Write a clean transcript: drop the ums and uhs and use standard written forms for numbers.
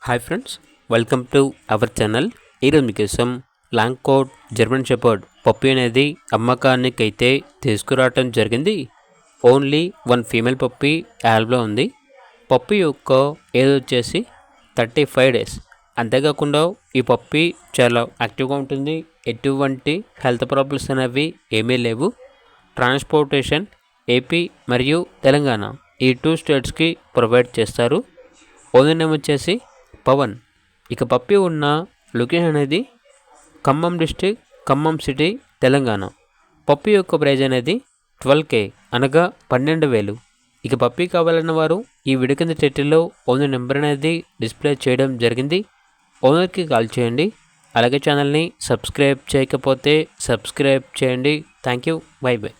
Hi friends, welcome to our channel. ఈరోజు మీకోసం long coat German shepherd puppy అనేది అమ్మకానికి అయితే తీసుకురావటం జరిగింది. ఓన్లీ వన్ ఫీమేల్ పప్పి యాల్బ్లో ఉంది. పప్పి యొక్క ఏజ్ వచ్చేసి 35 డేస్. అంతేకాకుండా ఈ పప్పి చాలా యాక్టివ్గా ఉంటుంది. ఎటువంటి హెల్త్ ప్రాబ్లమ్స్ అనేవి ఏమీ లేవు. ట్రాన్స్పోర్టేషన్ ఏపీ మరియు తెలంగాణ ఈ 2 స్టేట్స్కి ప్రొవైడ్ చేస్తారు. ఓనర్ నేమ్ వచ్చేసి పవన్. ఇక పప్పి ఉన్న లొకేషన్ అనేది ఖమ్మం డిస్టిక్, ఖమ్మం సిటీ, తెలంగాణ. పప్పి యొక్క ప్రైజ్ అనేది 12K అనగా 12,000. ఇక పప్పి కావాలన్న వారు ఈ వీడియో కింద టైటిల్లో ఓనర్ నెంబర్ అనేది డిస్ప్లే చేయడం జరిగింది. ఓనర్కి కాల్ చేయండి. అలాగే ఛానల్ని సబ్స్క్రైబ్ చేయకపోతే సబ్స్క్రైబ్ చేయండి. Thank you. By by.